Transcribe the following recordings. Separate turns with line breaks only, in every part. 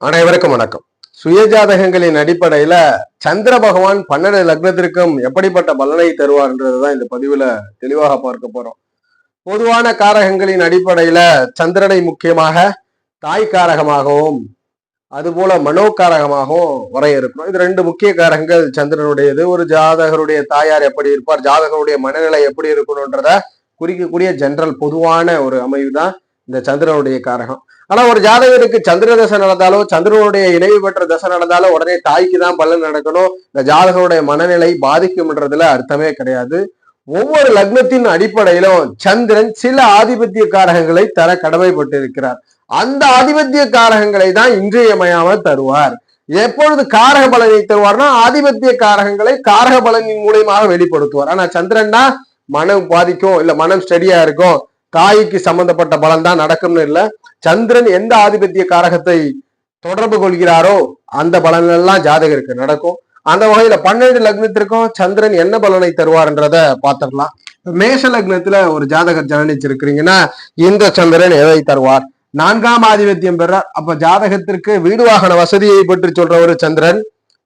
அனைவருக்கும் வணக்கம். சுயஜாதகங்களின் அடிப்படையில சந்திர பகவான் 12 லக்னத்திற்கும் எப்படிப்பட்ட பலனை தருவார்ன்றதுதான் இந்த பதிவுல தெளிவாக பார்க்க போறோம். பொதுவான காரகங்களின் அடிப்படையில சந்திரனை முக்கியமாக தாய் காரகமாகவும் அதுபோல மனோகாரகமாகவும் வரையறுக்கணும். இது ரெண்டு முக்கிய காரகங்கள் சந்திரனுடையது. ஒரு ஜாதகருடைய தாயார் எப்படி இருப்பார், ஜாதகருடைய மனநிலை எப்படி இருக்கணும்ன்றத குறிக்கக்கூடிய ஜெனரல் பொதுவான ஒரு அமைவு தான் இந்த சந்திரனுடைய காரகம். ஆனா ஒரு ஜாதகருக்கு சந்திர தசை நடந்தாலோ சந்திரனுடைய இணைவு பெற்ற தசை நடந்தாலோ உடனே தாய்க்கு தான் பலன் நடக்கணும், இந்த ஜாதகருடைய மனநிலை பாதிக்கும்ன்றதுல அர்த்தமே கிடையாது. ஒவ்வொரு லக்னத்தின் அடிப்படையிலும் சந்திரன் சில ஆதிபத்திய காரகங்களை தர கடமைப்பட்டிருக்கிறார். அந்த ஆதிபத்திய காரகங்களை தான் இன்றியமையாமல் தருவார். எப்பொழுது காரக பலனை தருவார்னா ஆதிபத்திய காரகங்களை காரக பலனின் மூலியமாக வெளிப்படுத்துவார். ஆனா சந்திரன்னா மனம் பாதிக்கும், இல்ல மனம் ஸ்டடியா இருக்கும், தாய்க்கு சம்பந்தப்பட்ட பலன் தான் நடக்கும்னு இல்லை. சந்திரன் எந்த ஆதிபத்திய காரகத்தை தொடர்பு கொள்கிறாரோ அந்த பலன் எல்லாம் ஜாதகருக்கு நடக்கும். அந்த வகையில 12 லக்னத்திற்கும் சந்திரன் என்ன பலனை தருவார்ன்றத பார்த்துடலாம். மேஷ லக்னத்துல ஒரு ஜாதகர் ஜனனிச்சிருக்கிறீங்கன்னா இந்த சந்திரன் எதை தருவார்? 4ஆம் ஆதிபத்தியம் பெறார். அப்ப ஜாதகத்திற்கு வீடு வாகன வசதியை பற்றி சொல்ற ஒரு சந்திரன்,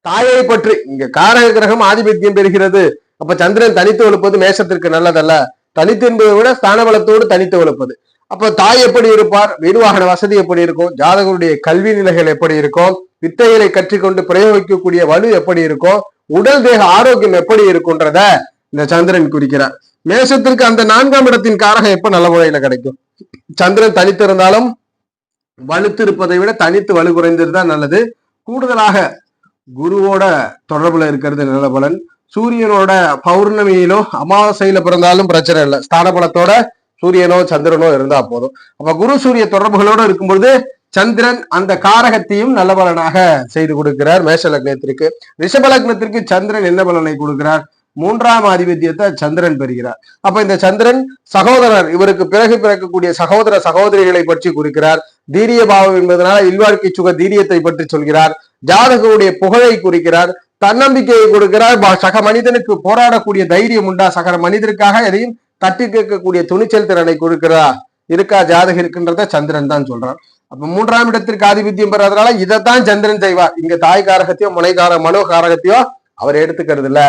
தாயை பற்றி இங்க காரக கிரகம் ஆதிபத்தியம் பெறுகிறது. அப்ப சந்திரன் தனித்து வலுப்பது மேஷத்திற்கு நல்லதல்ல. தனித்து என்பதை விட ஸ்தான பலத்தோடு தனித்து வலுப்பது. அப்ப தாய் எப்படி இருப்பார், வீடு வாகன வசதி எப்படி இருக்கும், ஜாதகருடைய கல்வி நிலைகள் எப்படி இருக்கும், வித்தைகளை கற்றுக்கொண்டு பிரயோகிக்கக்கூடிய வலு எப்படி இருக்கும், உடல் தேக ஆரோக்கியம் எப்படி இருக்கும்ன்றத இந்த சந்திரன் குறிக்கிறார். மேஷத்திற்கு அந்த 4ஆம் இடத்தின் காரகம் எப்ப நல்ல முறையில கிடைக்கும்? சந்திரன் தனித்து இருந்தாலும் வலுத்து இருப்பதை விட தனித்து வலு குறைந்திருந்தா நல்லது. கூடுதலாக குருவோட தொடர்புல இருக்கிறது நல்ல பலன். சூரியனோட பௌர்ணமியிலோ அமாவாசையில பிறந்தாலும் பிரச்சனை இல்லை, ஸ்தான பலத்தோட சூரியனோ சந்திரனோ இருந்தா போதும். அப்ப குரு சூரிய தொடர்புகளோடு இருக்கும்பொழுது சந்திரன் அந்த காரகத்தையும் நல்ல பலனாக செய்து கொடுக்கிறார். மேஷ லக்னத்திற்கு. ரிஷப லக்னத்திற்கு சந்திரன் என்ன பலனை கொடுக்கிறார்? 3ஆம் ஆதிபத்தியத்தை சந்திரன் பெறுகிறார். அப்ப இந்த சந்திரன் சகோதரர், இவருக்கு பிறகு பிறக்கக்கூடிய சகோதர சகோதரிகளை பற்றி குறிக்கிறார். தீரிய பாவம் என்பதனால இல்வாழ்க்கை சுக தீரியத்தை பற்றி சொல்கிறார். ஜாதகருடைய புகழை குறிக்கிறார். தன்னம்பிக்கையை கொடுக்கிறார். சக மனிதனுக்கு போராடக்கூடிய தைரியம் உண்டா, சக மனிதனுக்காக எதையும் தட்டி கேட்கக்கூடிய துணிச்சல் திறனை கொடுக்கிறா இருக்கா ஜாதகம் இருக்குன்றத சந்திரன் தான் சொல்றான். அப்ப 3ஆம் இடத்திற்கு ஆதிபத்தியம் பெறாதனால இதைத்தான் சந்திரன் செய்வார். இங்க தாய் காரகத்தையோ மனோகாரகத்தையோ அவர் எடுத்துக்கிறது இல்ல.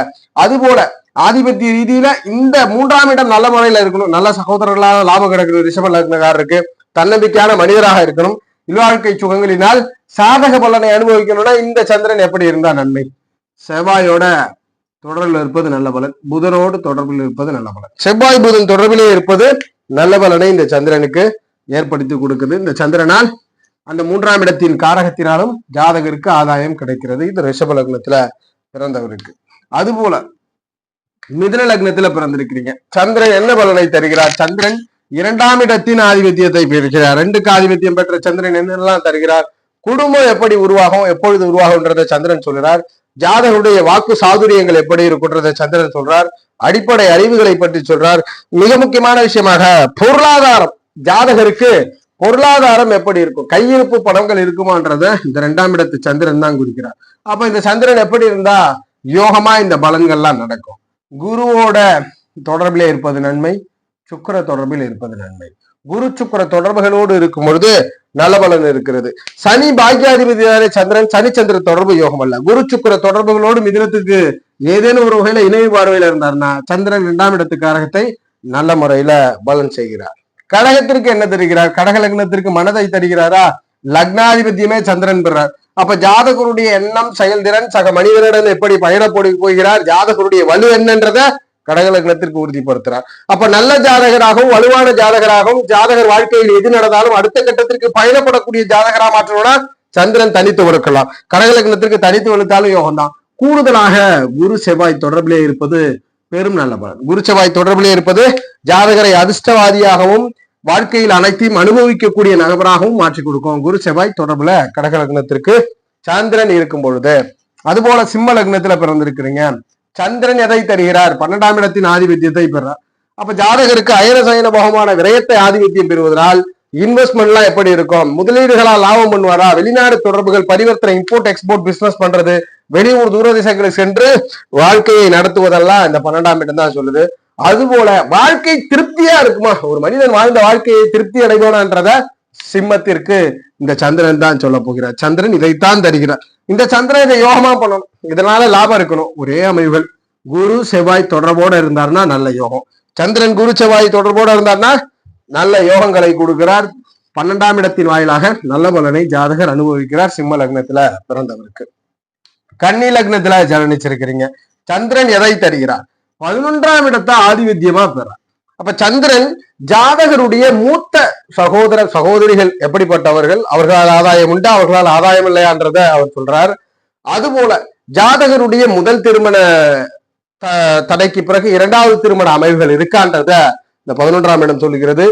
அது போல ஆதிபத்திய ரீதியில இந்த 3ஆம் இடம் நல்ல முறையில இருக்கணும், நல்ல சகோதரர்களாக லாபம் கிடைக்கணும், ரிஷப லக்னக்காரருக்கு தன்னம்பிக்கையான மனிதராக இருக்கணும், இல்வாழ்க்கை சுகங்களினால் சாதக பலனை அனுபவிக்கணும்னா இந்த சந்திரன் எப்படி இருந்தா நன்மை? செவ்வாயோட தொடர்பில் இருப்பது நல்ல பலன், புதனோடு தொடர்பில் இருப்பது நல்ல பலன். செவ்வாய் புதன் தொடர்பிலே இருப்பது நல்ல பலனை இந்த சந்திரனுக்கு ஏற்படுத்தி கொடுக்குது. இந்த சந்திரனால் அந்த 3ஆம் இடத்தின் காரகத்தினாலும் ஜாதகருக்கு ஆதாயம் கிடைக்கிறது. இது ரிஷப லக்னத்துல பிறந்தவருக்கு. அதுபோல மிதுன லக்னத்துல பிறந்திருக்கிறீங்க, சந்திரன் என்ன பலனை தருகிறார்? சந்திரன் 2ஆம் இடத்தின் ஆதிபத்தியத்தை பெறுகிறார். 2க்கு ஆதிபத்தியம் பெற்ற சந்திரன் என்னெல்லாம் தருகிறார்? குடும்பம் எப்படி உருவாகும், எப்பொழுது உருவாகும்ன்றதை சந்திரன் சொல்கிறார். ஜாதகருடைய வாக்கு சாதுரியங்கள் எப்படி இருக்குன்றதை சந்திரன் சொல்றார். அடிப்படை அறிவுகளை பற்றி சொல்றார். மிக முக்கியமான விஷயமாக பொருளாதாரம், ஜாதகருக்கு பொருளாதாரம் எப்படி இருக்கும், கையிருப்பு பணங்கள் இருக்குமான்றத இந்த 2ஆம் இடத்து சந்திரன் தான் குறிக்கிறார். அப்ப இந்த சந்திரன் எப்படி இருந்தா யோகமா இந்த பலன்கள்லாம் நடக்கும்? குருவோட தொடர்பிலே இருப்பது நன்மை, சுக்கிர தொடர்பில் இருப்பது நன்மை. குரு சுக்கிர தொடர்புகளோடு இருக்கும் பொழுது நல்ல பலன் இருக்கிறது. சனி பாக்கியாதிபதியாரே சந்திரன், சனி சந்திர தொடர்பு யோகம் அல்ல. குரு சுக்கிர தொடர்புகளோடு மிதுனத்துக்கு ஏதேனும் ஒரு வகையில இணைவு பார்வையில இருந்தார்னா சந்திரன் 2ஆம் இடத்து காரகத்தை நல்ல முறையில பலன் செய்கிறார். கடகத்திற்கு என்ன தருகிறார்? கடக லக்னத்திற்கு மனதை தருகிறாரா? லக்னாதிபத்தியமே சந்திரன் பெறார். அப்ப ஜாதகருடைய எண்ணம், செயல்திறன், சக மனிதனிடம் எப்படி பயணப்படி போகிறார், ஜாதகருடைய வலு என்னன்றத கடக லக்னத்திற்கு உறுதிப்படுத்துறார். அப்ப நல்ல ஜாதகராகவும் வலுவான ஜாதகராகவும் ஜாதகர் வாழ்க்கையில் எது நடந்தாலும் அடுத்த கட்டத்திற்கு பயணப்படக்கூடிய ஜாதகரா மாற்றணும்னா சந்திரன் தனித்து வலுக்கலாம். கடக லக்னத்திற்கு தனித்து வலுத்தாலும் யோகம் தான். கூடுதலாக குரு செவ்வாய் தொடர்பிலே இருப்பது பெரும் நல்ல பலன். குரு செவ்வாய் தொடர்பிலே இருப்பது ஜாதகரை அதிர்ஷ்டவாதியாகவும் வாழ்க்கையில் அனைத்தையும் அனுபவிக்கக்கூடிய நபராகவும் மாற்றி கொடுக்கும். குரு செவ்வாய் தொடர்புல கடக லக்னத்திற்கு சந்திரன் இருக்கும் பொழுது. அதுபோல சிம்ம லக்னத்துல பிறந்திருக்கிறீங்க, சந்திரன் எதை தருகிறார்? 12ஆம் இடத்தின் ஆதிபத்தியத்தை பெறார். அப்ப ஜாதகருக்கு அயன சயன போகமான விரயத்தை ஆதிபத்தியம் பெறுவதனால் இன்வெஸ்ட்மெண்ட் எல்லாம் எப்படி இருக்கும்? முதலீடுகளால் லாபம் பண்ணுவாரா? வெளிநாடு தொடர்புகள், பரிவர்த்தனை, இம்போர்ட் எக்ஸ்போர்ட் பிசினஸ் பண்றது, வெளியூர் தூரதேசங்களுக்கு சென்று வாழ்க்கையை நடத்துவதெல்லாம் இந்த 12ஆம் இடம் தான் சொல்லுது. அதுபோல வாழ்க்கை திருப்தியா இருக்குமா, ஒரு மனிதன் வாழ்ந்த வாழ்க்கையை திருப்தி அடைவானான்றத சிம்மத்திற்கு இந்த சந்திரன் தான் சொல்ல போகிறார். சந்திரன் இதைத்தான் தருகிறார். இந்த சந்திரன் இதை யோகமா பண்ணணும், இதனால லாபம் இருக்கணும். ஒரே அமைவுகள் குரு செவ்வாய் தொடர்போட இருந்தார்னா நல்ல யோகம். சந்திரன் குரு செவ்வாய் தொடர்போட இருந்தார்னா நல்ல யோகங்களை கொடுக்கிறார். 12ஆம் இடத்தின் வாயிலாக நல்ல பலனை ஜாதகர் அனுபவிக்கிறார். சிம்ம லக்னத்துல பிறந்தவருக்கு. கன்னி லக்னத்துல ஜனனிச்சிருக்கிறீங்க, சந்திரன் எதை தருகிறார்? 11ஆம் இடத்தை ஆதிபத்தியமா பெறார். அப்ப சந்திரன் ஜாதகருடைய மூத்த சகோதர சகோதரிகள் எப்படிப்பட்டவர்கள், அவர்களால் ஆதாயம் உண்டா அவர்களால் ஆதாயம் இல்லையான்றத அவர் சொல்றார். அதுபோல ஜாதகருடைய முதல் திருமண தடைக்கு பிறகு 2வது திருமண அமைவுகள் இருக்கான்றத இந்த 11ஆம் இடம் சொல்லுகிறது.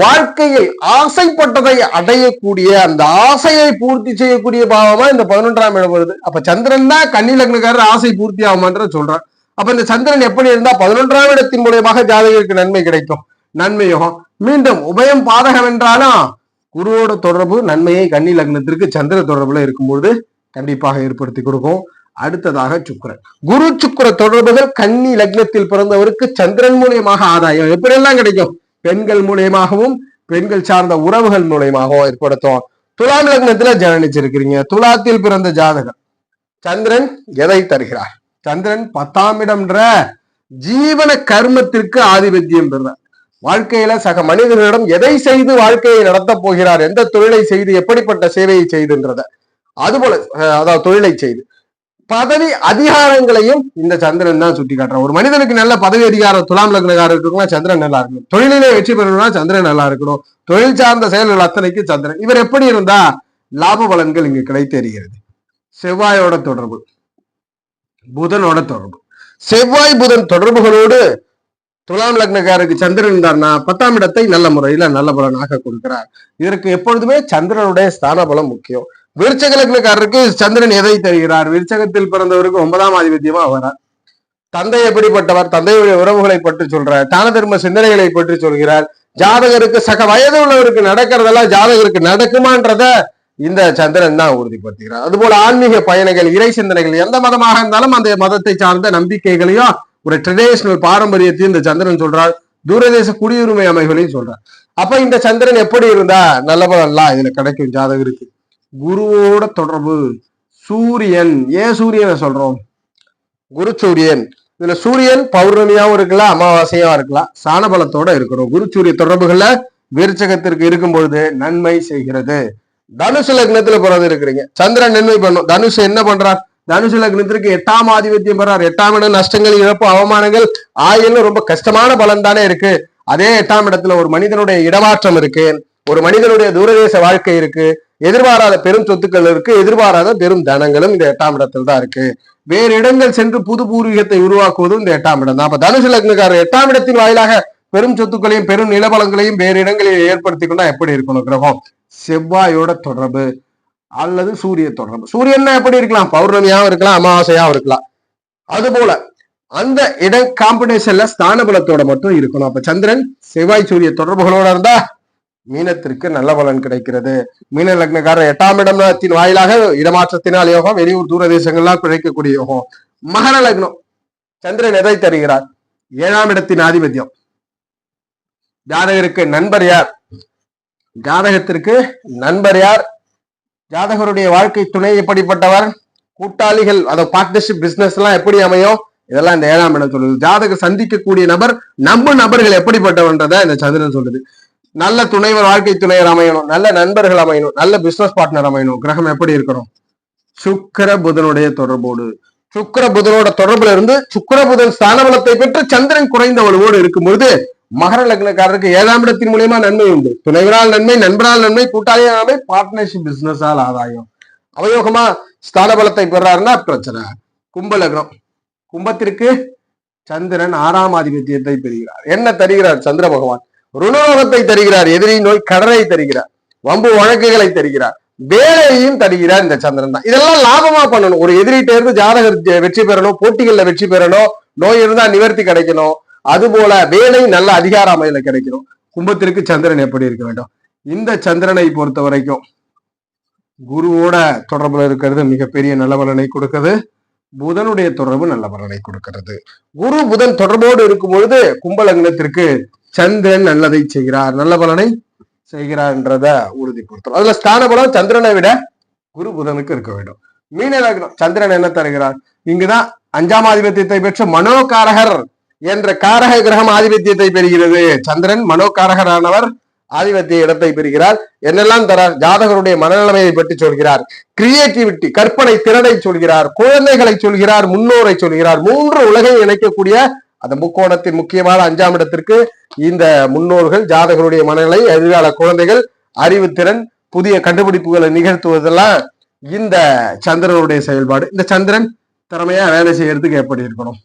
வாழ்க்கையில் ஆசைப்பட்டதை அடையக்கூடிய அந்த ஆசையை பூர்த்தி செய்யக்கூடிய பாவமா இந்த 11ஆம் இடம் வருது. அப்ப சந்திரன் தான் கன்னி லக்னக்காரர் ஆசை பூர்த்தி ஆகுமான்ற சொல்றான். அப்ப இந்த சந்திரன் எப்படி இருந்தா 11ஆம் இடத்தின் மூலமாக ஜாதகருக்கு நன்மை கிடைக்கும், நன்மை யோகம். மீண்டும் உபயம் பாதகம் என்றாலும் குருவோட தொடர்பு நன்மையை கன்னி லக்னத்திற்கு சந்திர தொடர்புல இருக்கும்போது கண்டிப்பாக ஏற்படுத்தி கொடுக்கும். அடுத்ததாக சுக்கிரன், குரு சுக்கிர தொடர்புகள் கன்னி லக்னத்தில் பிறந்தவருக்கு சந்திரன் மூலியமாக ஆதாயம் எப்படி எல்லாம் கிடைக்கும்? பெண்கள் மூலியமாகவும் பெண்கள் சார்ந்த உறவுகள் மூலியமாகவும் ஏற்படுத்தும். துலாம் லக்னத்துல ஜனனிச்சிருக்கிறீங்க, துலாத்தில் பிறந்த ஜாதகம், சந்திரன் எதை தருகிறார்? சந்திரன் 10ஆம் இடம்ன்ற ஜீவன கர்மத்திற்கு ஆதிபத்தியம் பெறுறார். வாழ்க்கையில சக மனிதர்களிடம் எதை செய்து வாழ்க்கையை நடத்த போகிறார், எந்த தொழிலை செய்து எப்படிப்பட்ட சேவையை செய்துன்றத, அதுபோல அதாவது தொழிலை செய்து பதவி அதிகாரங்களையும் இந்த சந்திரன் தான் சுட்டி காட்டுறான். ஒரு மனிதனுக்கு நல்ல பதவி அதிகாரம் துலாம் லக்னக்காரர்களுக்குலாம் சந்திரன் நல்லா இருக்கணும். தொழிலிலே வெற்றி பெறணும்னா சந்திரன் நல்லா இருக்கணும். தொழில் சார்ந்த செயல்கள் அத்தனைக்கு சந்திரன். இவர் எப்படி இருந்தா லாப பலன்கள் இங்கு கிடைத்தேறுகிறது. செவ்வாயோட தொடர்பு, புதனோட தொடர்பு, செவ்வாய் புதன் தொடர்புகளோடு துலாம் லக்னக்காரருக்கு சந்திரன் இருந்தார்னா 10ஆம் இடத்தை நல்ல முறையில நல்ல பலனாக கொடுக்கிறார். இதற்கு எப்பொழுதுமே சந்திரனுடைய ஸ்தான பலம் முக்கியம். விருச்சக லக்னக்காரருக்கு சந்திரன் எதை தருகிறார்? விருச்சகத்தில் பிறந்தவருக்கு 9ஆம் ஆதிபத்தியமா வரார். தந்தை எப்படிப்பட்டவர், தந்தையுடைய உறவுகளை பற்றி சொல்றார், தான தர்ம சிந்தனைகளை பற்றி சொல்கிறார். ஜாதகருக்கு சக வயது உள்ளவருக்கு நடக்கிறதெல்லாம் ஜாதகருக்கு நடக்குமான்றத இந்த சந்திரன் தான் உறுதிப்படுத்துகிறார். அதுபோல ஆன்மீக பயணங்கள், இறை சிந்தனைகள், எந்த மதமாக இருந்தாலும் அந்த மதத்தை சார்ந்த நம்பிக்கைகளையும் ஒரு ட்ரெடிஷனல் பாரம்பரியத்தையும் இந்த சந்திரன் சொல்றார். தூரதேச குடியுரிமை அமைகளையும் சொல்றார். அப்ப இந்த சந்திரன் எப்படி இருந்தா நல்ல பலன்லாம் இதுல கிடைக்கும் ஜாதகருக்கு? குருவோட தொடர்பு, சூரியன், ஏன் சூரியனை சொல்றோம்? குரு சூரியன், இதுல சூரியன் பௌர்ணமியாவும் இருக்கலாம், அமாவாசையாவும் இருக்கலாம், சாணபலத்தோட இருக்கணும். குரு சூரிய தொடர்புகள்ல விருச்சகத்திற்கு இருக்கும் பொழுது நன்மை செய்கிறது. தனுசு லக்னத்துல பிறந்து இருக்கிறீங்க, சந்திரன் நன்மை பண்ணும். தனுசு என்ன பண்றார்? தனுசு லக்னத்திற்கு 8ஆம் ஆதிபத்தியம் பெறார். 8ஆம் இடம் நஷ்டங்கள், இழப்பு, அவமானங்கள், ஆயுள் ரொம்ப கஷ்டமான பலன் தானே இருக்கு. அதே 8ஆம் இடத்துல ஒரு மனிதனுடைய இடமாற்றம் இருக்கு, ஒரு மனிதனுடைய தூரதேச வாழ்க்கை இருக்கு, எதிர்பாராத பெரும் சொத்துக்கள் இருக்கு, எதிர்பாராத பெரும் தனங்களும் இந்த 8ஆம் இடத்துல தான் இருக்கு. வேறு இடங்கள் சென்று புது பூர்வீகத்தை உருவாக்குவதும் இந்த 8ஆம் இடம் தான். அப்ப தனுசு லக்னக்காரர் 8ஆம் இடத்தின் வாயிலாக பெரும் சொத்துக்களையும் பெரும் நிலபலங்களையும் வேறு இடங்களில் ஏற்படுத்தி கொண்டா எப்படி இருக்கணும்? கிரகம் செவ்வாயோட தொடர்பு அல்லது சூரிய தொடர்பு. சூரியன் எப்படி இருக்கலாம்? பௌர்ணமியாவும் இருக்கலாம், அமாவாசையாவும் இருக்கலாம். அது போல அந்த இட காம்பினேஷன்ல ஸ்தான பலத்தோட மட்டும் இருக்கணும். அப்ப சந்திரன் செவ்வாய் சூரிய தொடர்புகளோட இருந்தா மீனத்திற்கு நல்ல பலன் கிடைக்கிறது. மீன லக்னக்காரர் 8ஆம் இடத்தின் வாயிலாக இடமாற்றத்தினால் யோகம், வெளியூர் தூரதேசங்கள்லாம் கிடைக்கக்கூடிய யோகம். மகர லக்னம், சந்திரன் எதை தருகிறார்? 7ஆம் இடத்தின் ஆதிபத்தியம். ஜாதகருக்கு நண்பர் யார்? ஜாதகத்திற்கு நண்பர் யார்? ஜாதகருடைய வாழ்க்கை துணை எப்படிப்பட்டவர்? கூட்டாளிகள், அதாவது பார்ட்னர்ஷிப், பிசினஸ் எல்லாம் எப்படி அமையும்? இதெல்லாம் இந்த 7ஆம் இடம் சொல்லுது. ஜாதகர் சந்திக்கக்கூடிய நபர், நம்பும் நபர்கள் எப்படிப்பட்டவன்றதை இந்த சந்திரன் சொல்லுது. நல்ல துணைவர், வாழ்க்கை துணைவர் அமையணும், நல்ல நண்பர்கள் அமையணும், நல்ல பிசினஸ் பார்ட்னர் அமையணும். கிரகம் எப்படி இருக்கணும்? சுக்கிர புதனுடைய தொடர்போடு, சுக்கிர புதனோட தொடர்புல இருந்து சுக்கிர புதன் ஸ்தான பலத்தை பெற்று சந்திரன் குறைந்த வலுவோடு இருக்கும்பொழுது மகர லக்னக்காரருக்கு 7ஆம் இடத்தின் மூலியமா நன்மை உண்டு. துணைவரால் நன்மை, நண்பரால் நன்மை, கூட்டாளியால் நன்மை, பார்ட்னர்ஷிப் பிசினஸால் ஆதாயம். அவயோகமா ஸ்தான பலத்தை பெறாருன்னா பிரச்சனை. கும்ப லக்னம், கும்பத்திற்கு சந்திரன் 6ஆம் ஆதிபத்தியத்தை பெறுகிறார். என்ன தருகிறார் சந்திர பகவான்? ருணரோகத்தை தருகிறார், எதிரி நோய் கடனை தருகிறார், வம்பு வழக்குகளை தருகிறார், வேலையையும் தருகிறார் இந்த சந்திரன் தான். இதெல்லாம் லாபமா பண்ணணும். ஒரு எதிரிட்ட இருந்து ஜாதகர் வெற்றி பெறணும், போட்டிகள்ல வெற்றி பெறணும், நோய் இருந்தா நிவர்த்தி கிடைக்கணும், அது போல வேலை நல்ல அதிகார அமையில கிடைக்கணும். கும்பத்திற்கு சந்திரன் எப்படி இருக்க வேண்டும்? இந்த சந்திரனை பொறுத்த வரைக்கும் குருவோட தொடர்புல இருக்கிறது மிகப்பெரிய நல்ல பலனை கொடுக்கிறது. புதனுடைய தொடர்பு நல்ல பலனை கொடுக்கிறது. குரு புதன் தொடர்போடு இருக்கும் பொழுது கும்ப லக்னத்திற்கு சந்திரன் நல்லதை செய்கிறார், நல்ல பலனை செய்கிறார்ன்றத உறுதிப்படுத்தும். அதுல ஸ்தான பலம் சந்திரனை விட குரு புதனுக்கு இருக்க வேண்டும். மீன லக்னம் சந்திரன் என்ன தருகிறார்? இங்குதான் 5ஆம் ஆதிபத்தியத்தை பெற்ற மனோகாரகர் என்ற காரக கிரகம் ஆதிபத்தியத்தை பெறுகிறது. சந்திரன் மனோகாரகரானவர் ஆதிபத்திய இடத்தை பெறுகிறார். என்னெல்லாம் தரார்? ஜாதகருடைய மனநிலைமையை பற்றி சொல்கிறார், கிரியேட்டிவிட்டி கற்பனை திறனை சொல்கிறார், குழந்தைகளை சொல்கிறார், முன்னோரை சொல்கிறார். 3 உலகை இணைக்கக்கூடிய அந்த முக்கோணத்தின் முக்கியமான 5ஆம் இடத்திற்கு இந்த முன்னோர்கள், ஜாதகருடைய மனநிலை, எதிர்கால குழந்தைகள், அறிவுத்திறன், புதிய கண்டுபிடிப்புகளை நிகழ்த்துவதெல்லாம் இந்த சந்திரனுடைய செயல்பாடு. இந்த சந்திரன் திறமையா வேலை செய்யறதுக்கு எப்படி இருக்கணும்?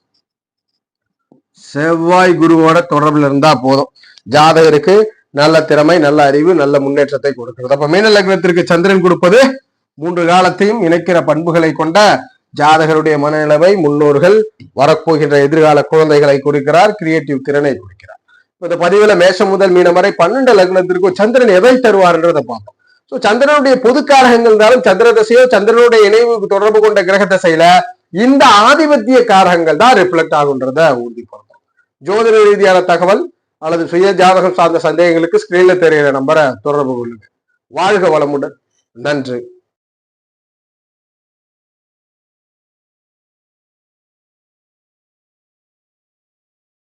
செவ்வாய் குருவோட தொடர்பில் இருந்தா போதும். ஜாதகருக்கு நல்ல திறமை, நல்ல அறிவு, நல்ல முன்னேற்றத்தை கொடுக்கிறது. அப்ப மீன லக்னத்திற்கு சந்திரன் கொடுப்பது 3 காலத்தையும் இணைக்கிற பண்புகளை கொண்ட ஜாதகருடைய மனநிலைமை, முன்னோர்கள், வரப்போகின்ற எதிர்கால குழந்தைகளை குறிக்கிறார், கிரியேட்டிவ் திறனை குறிக்கிறார். இந்த பதிவுல மேஷம் முதல் மீனம் வரை 12 லக்னத்திற்கும் சந்திரன் எதை தருவார்ன்றதை பார்ப்போம். சோ சந்திரனுடைய பொது காரகங்கள் இருந்தாலும் சந்திர தசையோ சந்திரனுடைய இணைவு தொடர்பு கொண்ட கிரக தசையில இந்த ஆதிபத்திய காரகங்கள் தான் ரிஃப்ளெக்ட் ஆகுன்றத உறுதிப்படுத்தும். ஜோதிட ரீதியான தகவல் அல்லது சுய ஜாதகம் சார்ந்த சந்தேகங்களுக்கு ஸ்கிரீன்ல தெரிகிற நம்பரை தொடர்பு கொள்ளுங்க. வாழ்க வளமுடன். நன்றி.